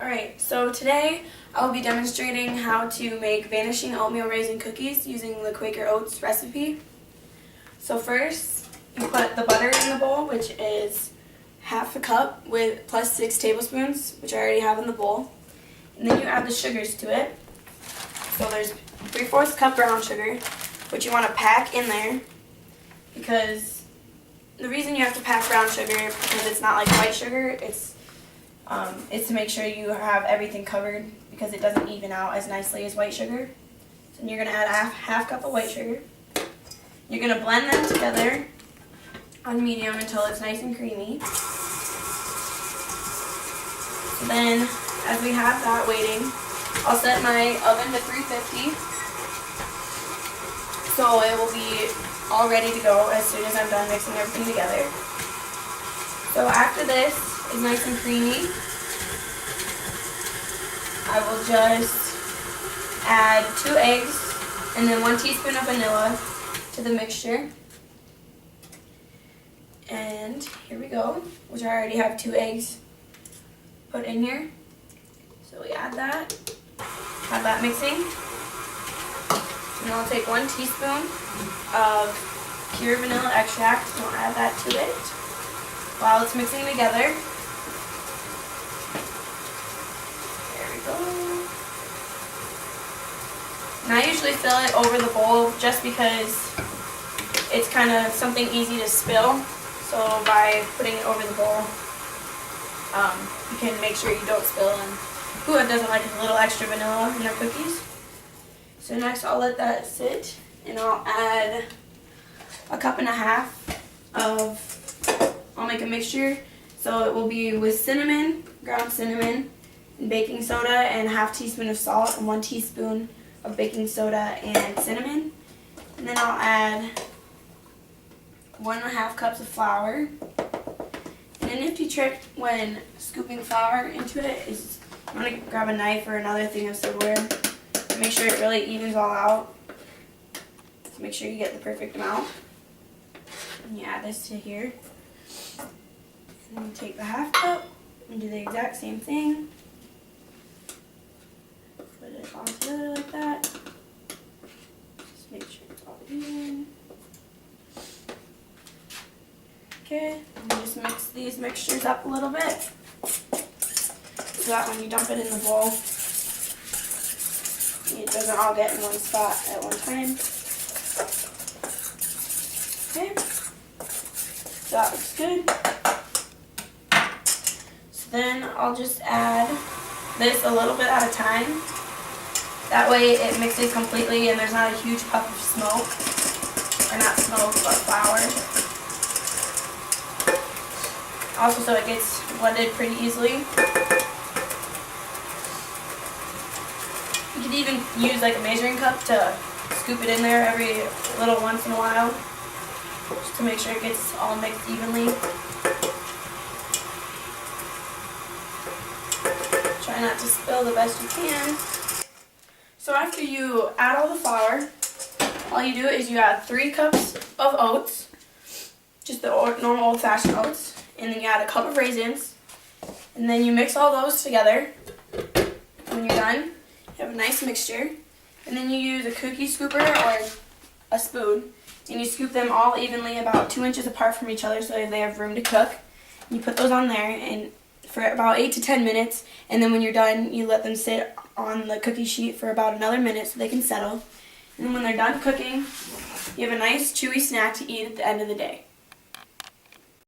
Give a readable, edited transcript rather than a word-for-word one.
Alright, so today I'll be demonstrating how to make vanishing oatmeal raisin cookies using the Quaker Oats recipe. So first, you put the butter in the bowl, which is half a cup with plus 6 tablespoons, which I already have in the bowl. And then you add the sugars to it. So there's 3/4 cup brown sugar, which you want to pack in there, because the reason you have to pack brown sugar because it's not like white sugar, it's to make sure you have everything covered, because it doesn't even out as nicely as white sugar. So you're going to add a half cup of white sugar. You're going to blend them together on medium until it's nice and creamy. So then, as we have that waiting, I'll set my oven to 350. So it will be all ready to go as soon as I'm done mixing everything together. So after this is nice and creamy, I will just add 2 eggs and then 1 teaspoon of vanilla to the mixture. And here we go, which I already have 2 eggs put in here. So we add that, have that mixing. And I'll take 1 teaspoon of pure vanilla extract and I'll add that to it while it's mixing together. There we go. And I usually fill it over the bowl just because it's kind of something easy to spill. So by putting it over the bowl, you can make sure you don't spill. And who doesn't like a little extra vanilla in their cookies? So next I'll let that sit and I'll add 1.5 cups of, I'll make a mixture. So it will be with cinnamon, ground cinnamon, and baking soda, and 1/2 teaspoon of salt, and 1 teaspoon of baking soda and cinnamon. And then I'll add 1.5 cups of flour. And a nifty trick when scooping flour into it is you want to grab a knife or another thing of silverware to make sure it really evens all out. To make sure you get the perfect amount. And you add this to here. And then you take the 1/2 cup and do the exact same thing. Put it all together like that. Just make sure it's all even. Okay, and just mix these mixtures up a little bit so that when you dump it in the bowl, it doesn't all get in one spot at one time. Okay, so that looks good. So then I'll just add this a little bit at a time. That way it mixes completely and there's not a huge puff of smoke, or not smoke, but flour. Also, so it gets blended pretty easily. You could even use like a measuring cup to scoop it in there every little once in a while, just to make sure it gets all mixed evenly. Try not to spill the best you can. So after you add all the flour, all you do is you add 3 cups of oats, just the normal old-fashioned oats. And then you add a cup of raisins, and then you mix all those together. When you're done, you have a nice mixture, and then you use a cookie scooper or a spoon, and you scoop them all evenly about 2 inches apart from each other so they have room to cook. And you put those on there and for about 8 to 10 minutes, and then when you're done, you let them sit on the cookie sheet for about another minute so they can settle. And then when they're done cooking, you have a nice chewy snack to eat at the end of the day.